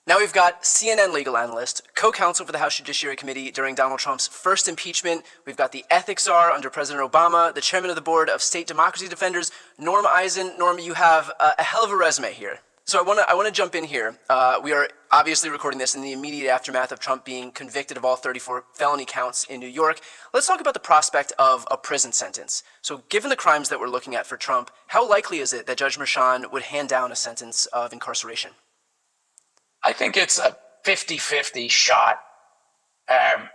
Now we've got CNN legal analyst, co-counsel for the House Judiciary Committee during Donald Trump's first impeachment. We've got the ethics czar under President Obama, the chairman of the board of State Democracy Defenders, Norm Eisen. Norm, you have a hell of a resume here. So I want to jump in here. We are obviously recording this in the immediate aftermath of Trump being convicted of all 34 felony counts in New York. Let's talk about the prospect of a prison sentence. So given the crimes that we're looking at for Trump, how likely is it that Judge Merchan would hand down a sentence of incarceration? I think it's a 50-50 shot. I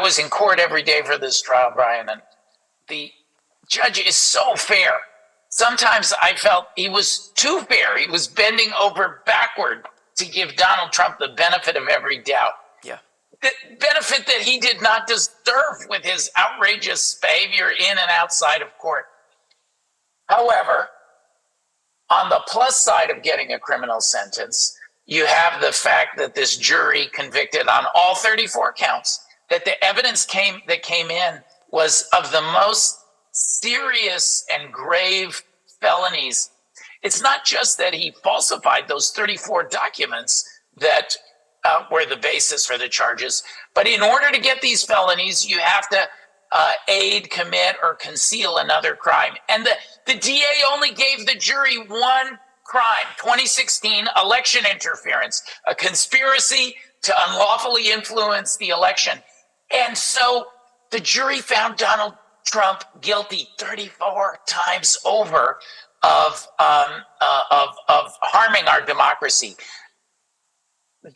was in court every day for this trial, Brian, and the judge is so fair. Sometimes I felt he was too fair. He was bending over backward to give Donald Trump the benefit of every doubt. Yeah. The benefit that he did not deserve with his outrageous behavior in and outside of court. However, on the plus side of getting a criminal sentence, you have the fact that this jury convicted on all 34 counts, that the evidence that came in was of the most serious and grave felonies. It's not just that he falsified those 34 documents that were the basis for the charges, but in order to get these felonies, you have to aid, commit, or conceal another crime. And the DA only gave the jury one crime, 2016 election interference, a conspiracy to unlawfully influence the election. And so the jury found Donald Trump guilty 34 times over of harming our democracy.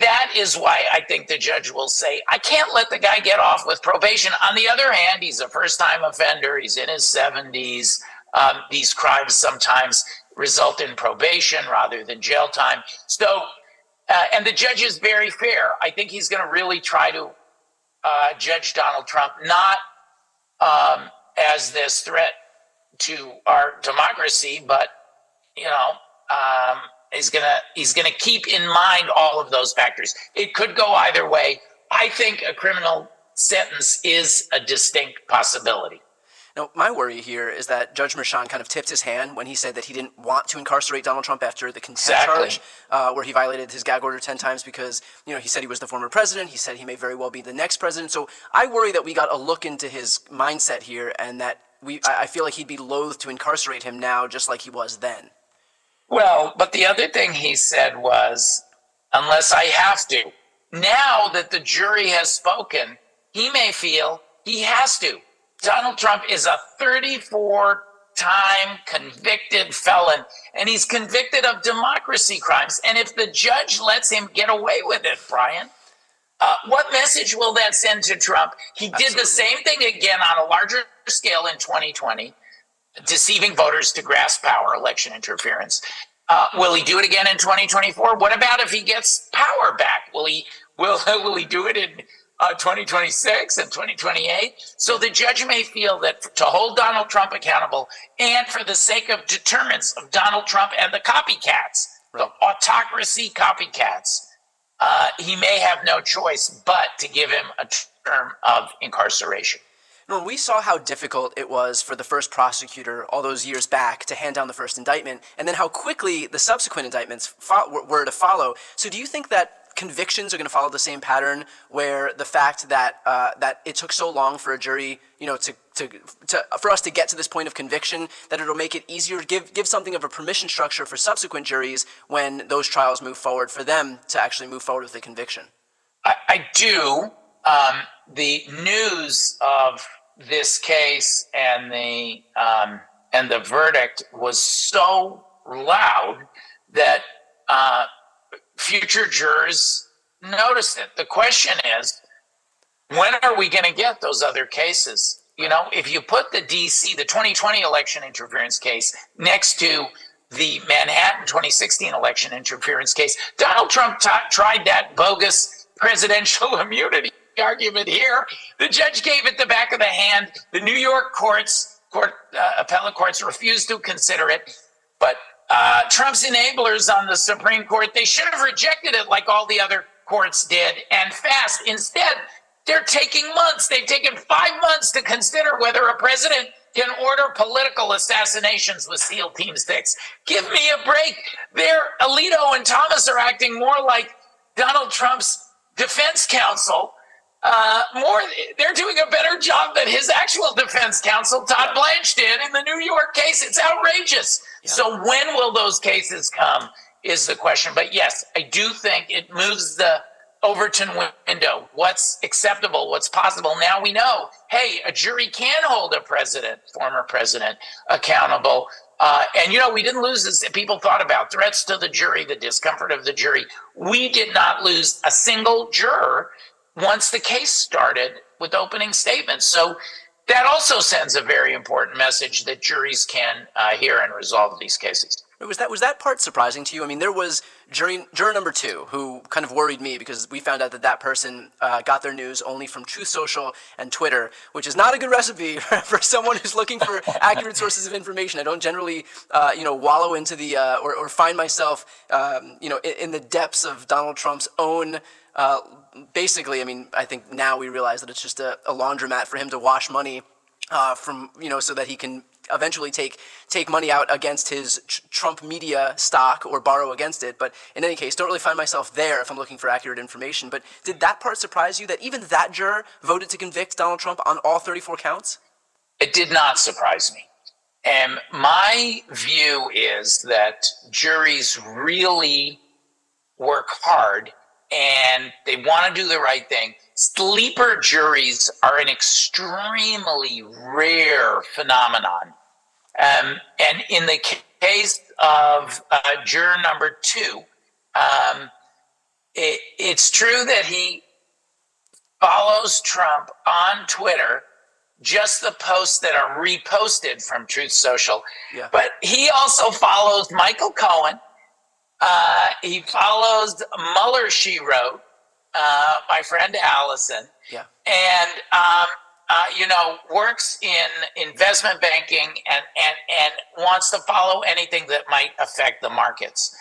That is why I think the judge will say, I can't let the guy get off with probation. On the other hand, he's a first-time offender. He's in his 70s. These crimes sometimes result in probation rather than jail time. So, and the judge is very fair. I think he's going to really try to judge Donald Trump not as this threat to our democracy, but he's gonna keep in mind all of those factors. It could go either way. I think a criminal sentence is a distinct possibility. Now, my worry here is that Judge Merchan kind of tipped his hand when he said that he didn't want to incarcerate Donald Trump after the consent charge, where he violated his gag order 10 times because, he said he was the former president. He said he may very well be the next president. So I worry that we got a look into his mindset here and that I feel like he'd be loath to incarcerate him now just like he was then. Well, but the other thing he said was, unless I have to. Now that the jury has spoken, he may feel he has to. Donald Trump is a 34-time convicted felon, and he's convicted of democracy crimes. And if the judge lets him get away with it, Brian, what message will that send to Trump? He did the same thing again on a larger scale in 2020, deceiving voters to grasp power, election interference. Will he do it again in 2024? What about if he gets power back? Will he do it in 2026 and 2028? So the judge may feel that to hold Donald Trump accountable and for the sake of deterrence of Donald Trump and the copycats, the autocracy copycats, he may have no choice but to give him a term of incarceration. No, we saw how difficult it was for the first prosecutor all those years back to hand down the first indictment, and then how quickly the subsequent indictments were to follow. So do you think that convictions are going to follow the same pattern, where the fact that that it took so long for a jury, for us to get to this point of conviction, that it'll make it easier to give something of a permission structure for subsequent juries when those trials move forward, for them to actually move forward with the conviction? I do. The news of this case and the verdict was so loud that future jurors noticed it. The question is, when are we going to get those other cases? If you put the DC, the 2020 election interference case next to the Manhattan 2016 election interference case, Donald Trump tried that bogus presidential immunity argument here. The judge gave it the back of the hand. The New York appellate courts refused to consider it. But Trump's enablers on the Supreme Court, they should have rejected it like all the other courts did, and fast. Instead, they're taking months. They've taken 5 months to consider whether a president can order political assassinations with SEAL Team 6. Give me a break. Alito and Thomas are acting more like Donald Trump's defense counsel. They're doing a better job than his actual defense counsel, Todd Blanche, did in the New York case. It's outrageous. Yeah. So when will those cases come is the question. But yes, I do think it moves the Overton window. What's acceptable? What's possible? Now we know, hey, a jury can hold a former president, accountable. And, we didn't lose this. People thought about threats to the jury, the discomfort of the jury. We did not lose a single juror once the case started with opening statements. So that also sends a very important message that juries can hear and resolve these cases. Was that part surprising to you? I mean, there was juror number 2 who kind of worried me because we found out that person got their news only from Truth Social and Twitter, which is not a good recipe for someone who's looking for accurate sources of information. I don't generally, wallow into the or find myself, in the depths of Donald Trump's own. Basically, I mean, I think now we realize that it's just a laundromat for him to wash money from, so that he can eventually take money out against his Trump media stock or borrow against it. But in any case, don't really find myself there if I'm looking for accurate information. But did that part surprise you, that even that juror voted to convict Donald Trump on all 34 counts? It did not surprise me. And my view is that juries really work hard and they want to do the right thing. Sleeper juries are an extremely rare phenomenon. And in the case of juror number 2, it's true that he follows Trump on Twitter, just the posts that are reposted from Truth Social. Yeah. But he also follows Michael Cohen. He follows Mueller, She Wrote, my friend Allison, and works in investment banking and wants to follow anything that might affect the markets.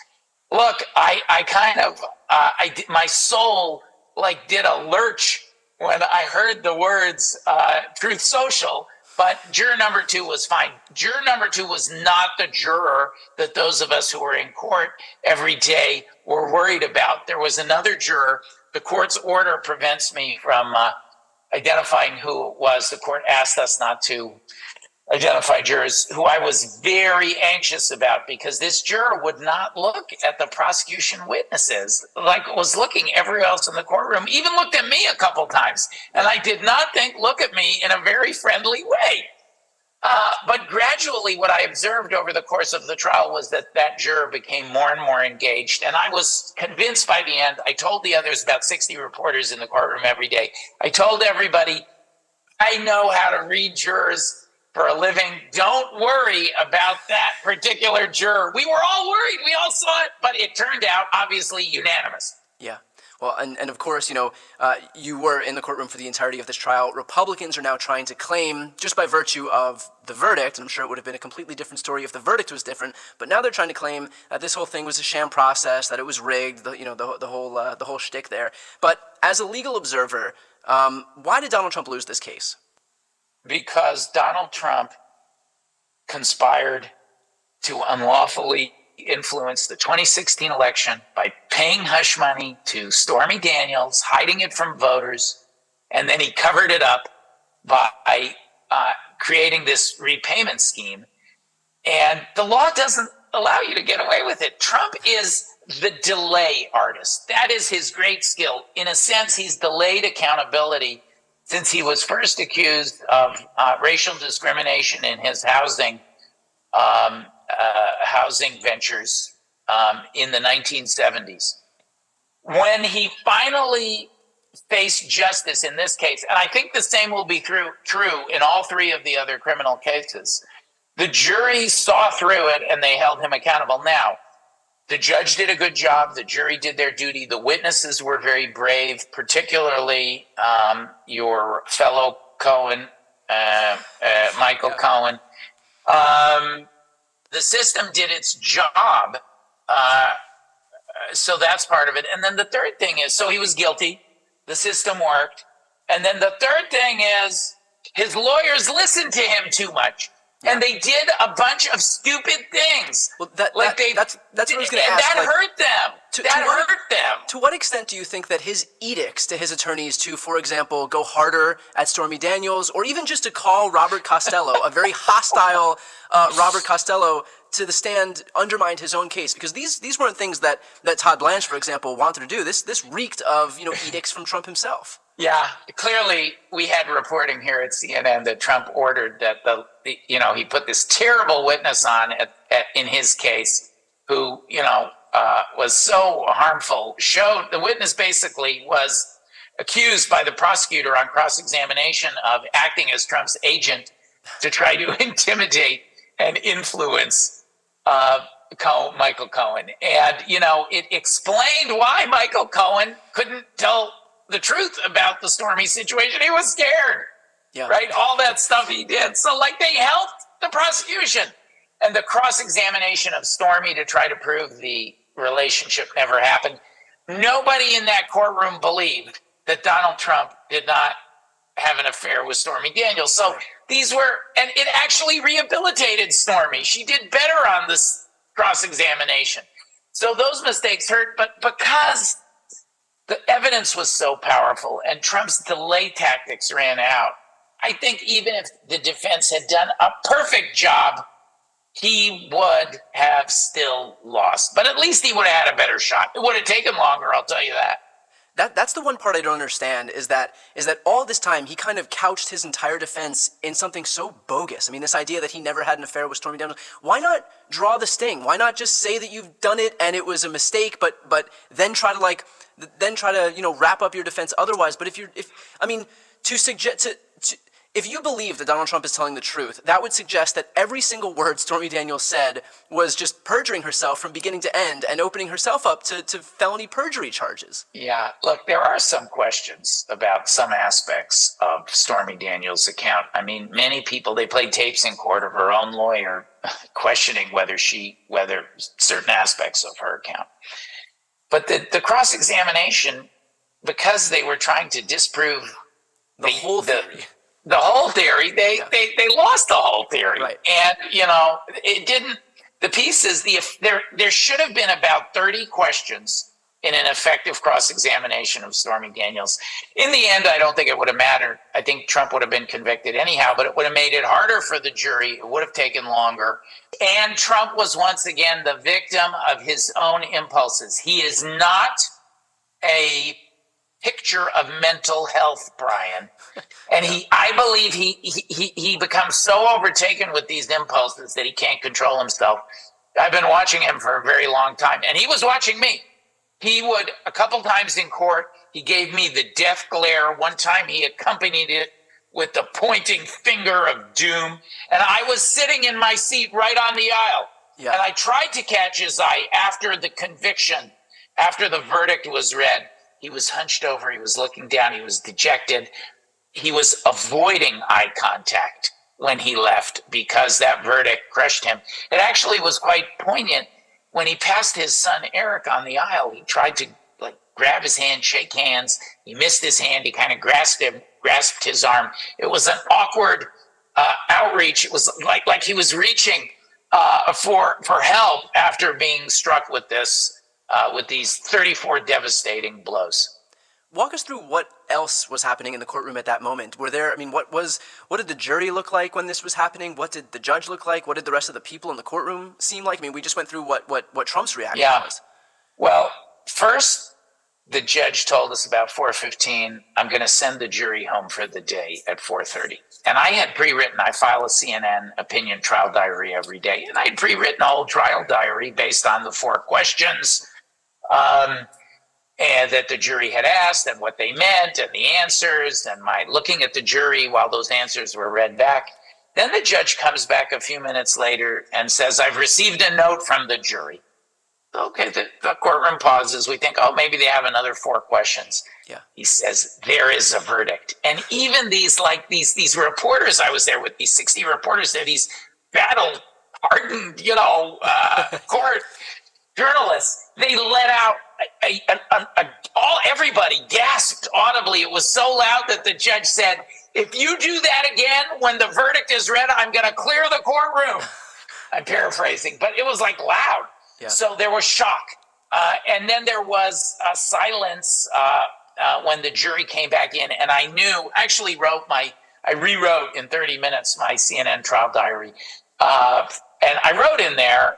Look, my soul did a lurch when I heard the words Truth Social. But juror number 2 was fine. Juror number 2 was not the juror that those of us who were in court every day were worried about. There was another juror. The court's order prevents me from identifying who it was. The court asked us not to identify jurors, who I was very anxious about, because this juror would not look at the prosecution witnesses like was looking everywhere else in the courtroom, even looked at me a couple times. And I did not think look at me in a very friendly way. But gradually what I observed over the course of the trial was that juror became more and more engaged. And I was convinced by the end. I told the others, about 60 reporters in the courtroom every day, I told everybody, I know how to read jurors for a living. Don't worry about that particular juror. We were all worried. We all saw it, but it turned out obviously unanimous. Yeah. Well, and of course, you were in the courtroom for the entirety of this trial. Republicans are now trying to claim, just by virtue of the verdict, and I'm sure it would have been a completely different story if the verdict was different, but now they're trying to claim that this whole thing was a sham process, that it was rigged, the whole shtick there. But as a legal observer, why did Donald Trump lose this case? Because Donald Trump conspired to unlawfully influence the 2016 election by paying hush money to Stormy Daniels, hiding it from voters, and then he covered it up by creating this repayment scheme. And the law doesn't allow you to get away with it. Trump is the delay artist. That is his great skill. In a sense, he's delayed accountability since he was first accused of racial discrimination in his housing ventures in the 1970s. When he finally faced justice in this case, and I think the same will be true in all 3 of the other criminal cases, the jury saw through it and they held him accountable. Now, the judge did a good job. The jury did their duty. The witnesses were very brave, particularly your fellow Cohen, Michael Cohen. The system did its job. So that's part of it. And then the third thing is, so he was guilty. The system worked. And then the third thing is, his lawyers listened to him too much. And they did a bunch of stupid things. Well, that's what I was going to and ask. that hurt them. Hurt them. To what extent do you think that his edicts to his attorneys to, for example, go harder at Stormy Daniels, or even just to call Robert Costello, a very hostile Robert Costello, to the stand, undermined his own case? Because these weren't things that Todd Blanche, for example, wanted to do. This reeked of edicts from Trump himself. Yeah, clearly we had reporting here at CNN that Trump ordered that he put this terrible witness on in his case who, was so harmful. The witness basically was accused by the prosecutor on cross-examination of acting as Trump's agent to try to intimidate and influence Michael Cohen. And, it explained why Michael Cohen couldn't tell the truth about the Stormy situation. He was scared, right? All that stuff he did. So they helped the prosecution. And the cross-examination of Stormy to try to prove the relationship never happened. Nobody in that courtroom believed that Donald Trump did not have an affair with Stormy Daniels. So and it actually rehabilitated Stormy. She did better on this cross-examination. So those mistakes hurt, but because the evidence was so powerful and Trump's delay tactics ran out, I think even if the defense had done a perfect job, he would have still lost. But at least he would have had a better shot. It would have taken longer, I'll tell you that. That's the one part I don't understand, is that all this time he kind of couched his entire defense in something so bogus. I mean, this idea that he never had an affair with Stormy Daniels. Why not draw the sting? Why not just say that you've done it and it was a mistake, but then try to wrap up your defense otherwise? But if you believe that Donald Trump is telling the truth, that would suggest that every single word Stormy Daniels said was just perjuring herself from beginning to end and opening herself up to felony perjury charges. Yeah, look, there are some questions about some aspects of Stormy Daniels' account. I mean, many people, they played tapes in court of her own lawyer questioning whether certain aspects of her account. But the cross-examination, because they were trying to disprove the whole theory. The whole theory, they lost the whole theory. Right. And, it didn't, the pieces, there should have been about 30 questions in an effective cross-examination of Stormy Daniels. In the end, I don't think it would have mattered. I think Trump would have been convicted anyhow, but it would have made it harder for the jury. It would have taken longer. And Trump was once again the victim of his own impulses. He is not a picture of mental health, Brian. And I believe he becomes so overtaken with these impulses that he can't control himself. I've been watching him for a very long time, and he was watching me. He would, a couple times in court, he gave me the death glare. One time he accompanied it with the pointing finger of doom. And I was sitting in my seat right on the aisle. Yeah. And I tried to catch his eye after the conviction, after the verdict was read. He was hunched over. He was looking down. He was dejected. He was avoiding eye contact when he left because that verdict crushed him. It actually was quite poignant. When he passed his son Eric on the aisle, he tried to grab his hand, shake hands. He missed his hand. He kind of grasped his arm. It was an awkward outreach. It was like he was reaching for help after being struck with these 34 devastating blows. Walk us through what else was happening in the courtroom at that moment. What did the jury look like when this was happening? What did the judge look like? What did the rest of the people in the courtroom seem like? I mean, we just went through what Trump's reaction was. Well, first, the judge told us about 4:15, I'm going to send the jury home for the day at 4:30. And I had pre-written, I file a CNN opinion trial diary every day. And I had pre-written a whole trial diary based on the 4 questions and that the jury had asked and what they meant and the answers and my looking at the jury while those answers were read back. Then the judge comes back a few minutes later and says, I've received a note from the jury. Okay, the courtroom pauses. We think, maybe they have another 4 questions. Yeah. He says, there is a verdict. And even these reporters, I was there with these 60 reporters, they're these battle-hardened, court journalists. They let out everybody gasped audibly. It was so loud that the judge said, if you do that again when the verdict is read, I'm going to clear the courtroom. I'm paraphrasing, but it was like loud. Yeah. So there was shock. And then there was a silence when the jury came back in. And I rewrote in 30 minutes my CNN trial diary. And I wrote in there,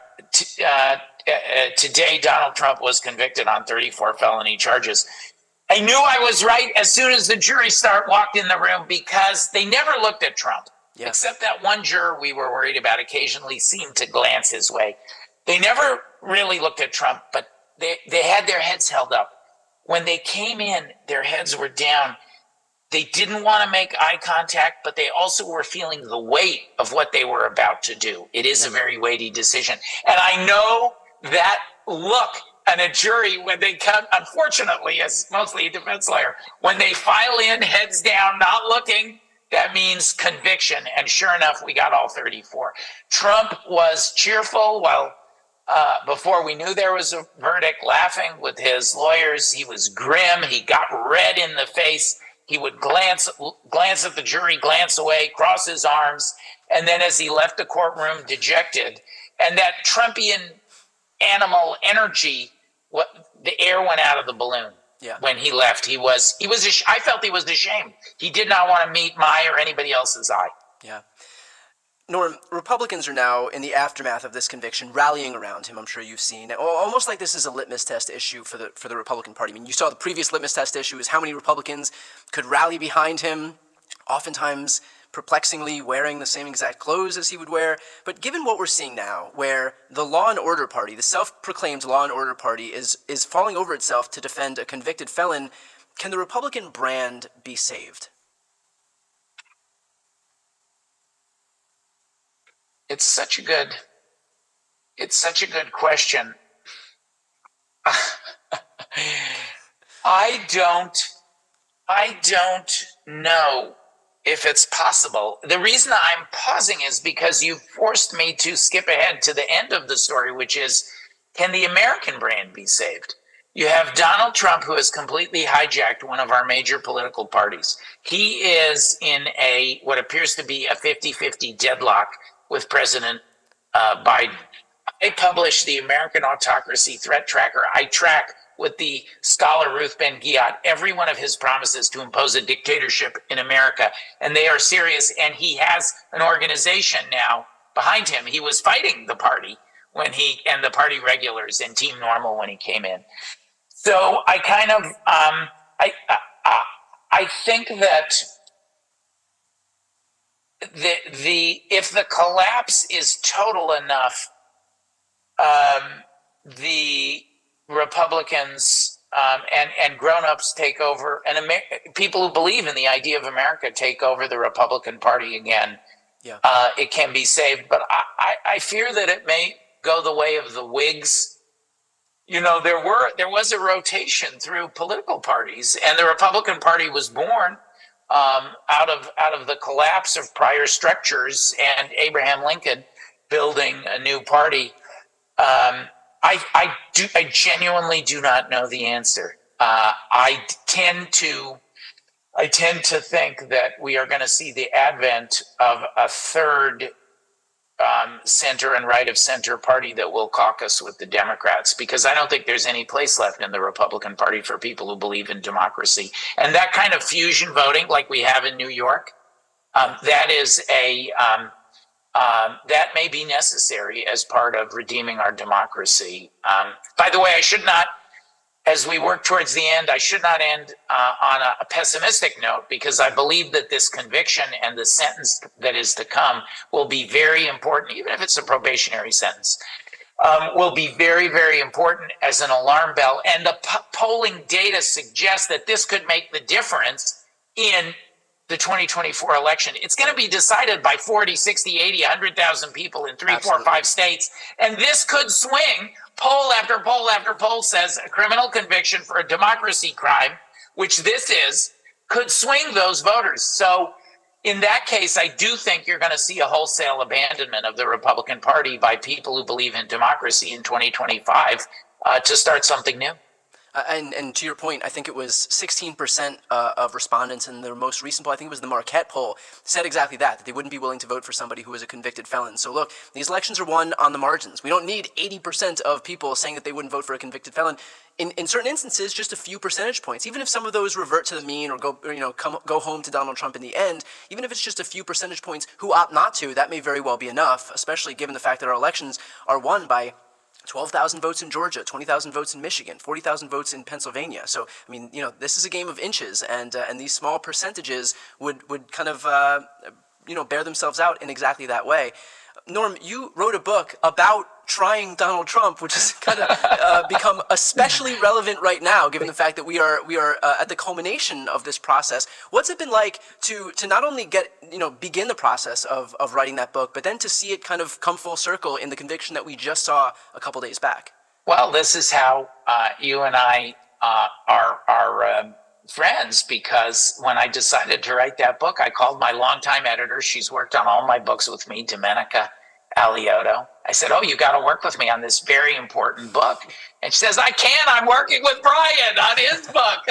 today Donald Trump was convicted on 34 felony charges. I knew I was right as soon as the jury walked in the room, because they never looked at Trump. Yeah. Except that one juror we were worried about occasionally seemed to glance his way. They never really looked at Trump, but they had their heads held up. When they came in, their heads were down. They didn't want to make eye contact, but they also were feeling the weight of what they were about to do. It is a very weighty decision. And I know that look on a jury when they come, unfortunately, as mostly a defense lawyer, when they file in heads down, not looking, that means conviction. And sure enough, we got all 34. Trump was cheerful while before we knew there was a verdict, laughing with his lawyers. He was grim. He got red in the face. He would glance at the jury, glance away, cross his arms. And then as he left the courtroom, dejected. And that Trumpian animal energy, the air went out of the balloon. Yeah. When he left, I felt he was ashamed. He did not want to meet my or anybody else's eye. Yeah. Norm, Republicans are now, in the aftermath of this conviction, rallying around him. I'm sure you've seen, almost like this is a litmus test issue for the Republican Party. I mean, you saw the previous litmus test issue is how many Republicans could rally behind him, oftentimes perplexingly wearing the same exact clothes as he would wear. But given what we're seeing now, where the law and order party, the self-proclaimed law and order party, is falling over itself to defend a convicted felon, can the Republican brand be saved? It's such a good question. I don't know if it's possible. The reason I'm pausing is because you forced me to skip ahead to the end of the story, which is, can the American brand be saved? You have Donald Trump, who has completely hijacked one of our major political parties. He is in what appears to be a 50-50 deadlock with President Biden. I publish the American Autocracy Threat Tracker. I track with the scholar Ruth Ben-Ghiat every one of his promises to impose a dictatorship in America, and they are serious. And he has an organization now behind him. He was fighting the party and the party regulars and Team Normal when he came in. So I kind of I think that if the collapse is total enough, the Republicans and grown-ups take over, and people who believe in the idea of America take over the Republican Party again. Yeah. It can be saved, but I fear that it may go the way of the Whigs. You know, there was a rotation through political parties, and the Republican Party was born out of the collapse of prior structures and Abraham Lincoln building a new party. I genuinely do not know the answer. I tend to think that we are going to see the advent of a third center and right of center party that will caucus with the Democrats, because I don't think there's any place left in the Republican Party for people who believe in democracy. And that kind of fusion voting like we have in New York, that may be necessary as part of redeeming our democracy. By the way, as we work towards the end, I should not end on a pessimistic note, because I believe that this conviction and the sentence that is to come will be very important, even if it's a probationary sentence, will be very, very important as an alarm bell. And the polling data suggests that this could make the difference in the 2024 election. It's going to be decided by 40, 60, 80, 100,000 people in 3, 4, 5 states. And this could swing. Poll after poll after poll says a criminal conviction for a democracy crime, which this is, could swing those voters. So in that case, I do think you're going to see a wholesale abandonment of the Republican Party by people who believe in democracy in 2025 to start something new. And to your point, I think it was 16% of respondents in the most recent poll, I think it was the Marquette poll, said exactly that they wouldn't be willing to vote for somebody who was a convicted felon. So look, these elections are won on the margins. We don't need 80% of people saying that they wouldn't vote for a convicted felon. In certain instances, just a few percentage points. Even if some of those revert to the mean or go home to Donald Trump in the end, even if it's just a few percentage points who opt not to, that may very well be enough, especially given the fact that our elections are won by 12,000 votes in Georgia, 20,000 votes in Michigan, 40,000 votes in Pennsylvania. So, I mean, this is a game of inches, and these small percentages would kind of, bear themselves out in exactly that way. Norm, you wrote a book about trying Donald Trump, which has kind of become especially relevant right now, given the fact that we are at the culmination of this process. What's it been like to not only begin the process of writing that book, but then to see it kind of come full circle in the conviction that we just saw a couple days back? Well, this is how you and I are friends, because when I decided to write that book, I called my longtime editor. She's worked on all my books with me, Domenica Aliotto. I said, "Oh, you got to work with me on this very important book." And she says, "I can't. I'm working with Brian on his book."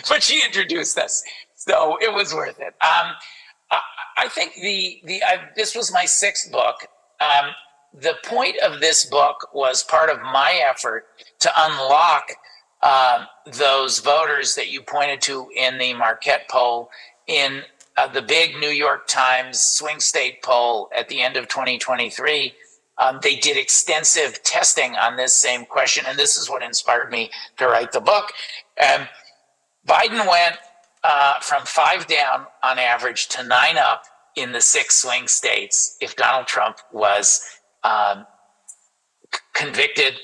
But she introduced us, so it was worth it. I think this was my sixth book. The point of this book was part of my effort to unlock those voters that you pointed to in the Marquette poll, in the big New York Times swing state poll at the end of 2023. They did extensive testing on this same question, and this is what inspired me to write the book. Biden went from 5 down on average to 9 up in the 6 swing states if Donald Trump was convicted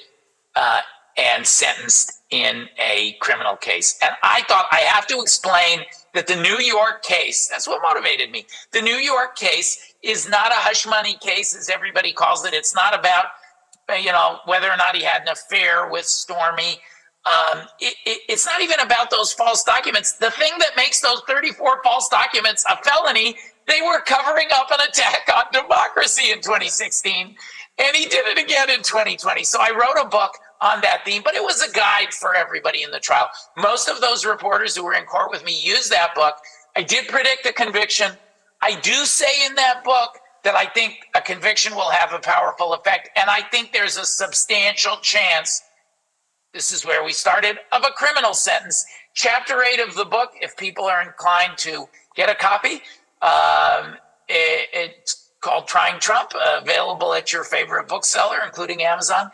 and sentenced in a criminal case. And I thought, I have to explain that the New York case, that's what motivated me. The New York case is not a hush money case, as everybody calls it. It's not about, whether or not he had an affair with Stormy. It's not even about those false documents. The thing that makes those 34 false documents a felony, they were covering up an attack on democracy in 2016, and he did it again in 2020. So I wrote a book on that theme, but it was a guide for everybody in the trial. Most of those reporters who were in court with me used that book. I did predict a conviction. I do say in that book that I think a conviction will have a powerful effect, and I think there's a substantial chance, this is where we started, of a criminal sentence. Chapter 8 of the book, if people are inclined to get a copy, it's called Trying Trump, available at your favorite bookseller, including Amazon.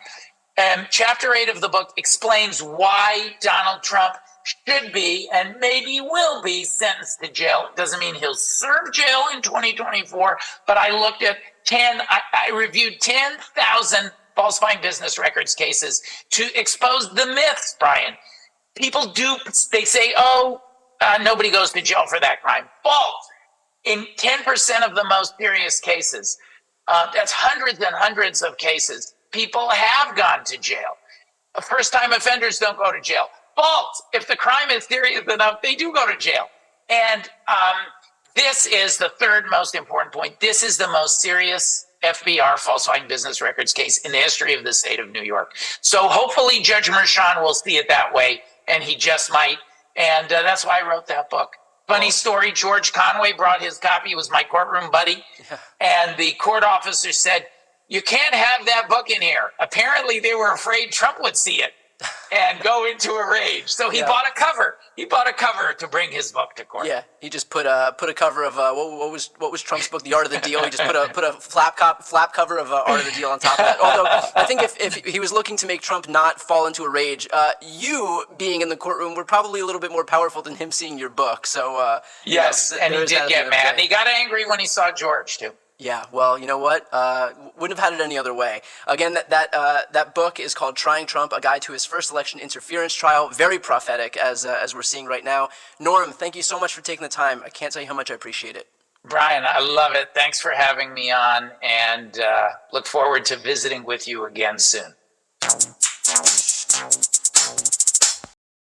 Chapter 8 of the book explains why Donald Trump should be and maybe will be sentenced to jail. It doesn't mean he'll serve jail in 2024, but I looked at I reviewed 10,000 falsifying business records cases to expose the myths, Brian. People they say, nobody goes to jail for that crime. False. In 10% of the most serious cases, that's hundreds and hundreds of cases, people have gone to jail. First-time offenders don't go to jail. False. If the crime is serious enough, they do go to jail. And this is the third most important point. This is the most serious FBR falsifying business records case in the history of the state of New York. So hopefully Judge Merchan will see it that way, and he just might. And that's why I wrote that book. Funny story, George Conway brought his copy. He was my courtroom buddy. Yeah. And the court officer said, "You can't have that book in here." Apparently they were afraid Trump would see it and go into a rage. So he bought a cover. He bought a cover to bring his book to court. Yeah, he just put a cover of what was Trump's book, The Art of the Deal. He just put a flap cover of Art of the Deal on top of that. Although I think if he was looking to make Trump not fall into a rage, you being in the courtroom were probably a little bit more powerful than him seeing your book. So yes, and he did get mad. He got angry when he saw George too. Yeah, well, you know what? Wouldn't have had it any other way. Again, that book is called Trying Trump, A Guide to His First Election Interference Trial. Very prophetic, as we're seeing right now. Norm, thank you so much for taking the time. I can't tell you how much I appreciate it. Brian, I love it. Thanks for having me on, and look forward to visiting with you again soon.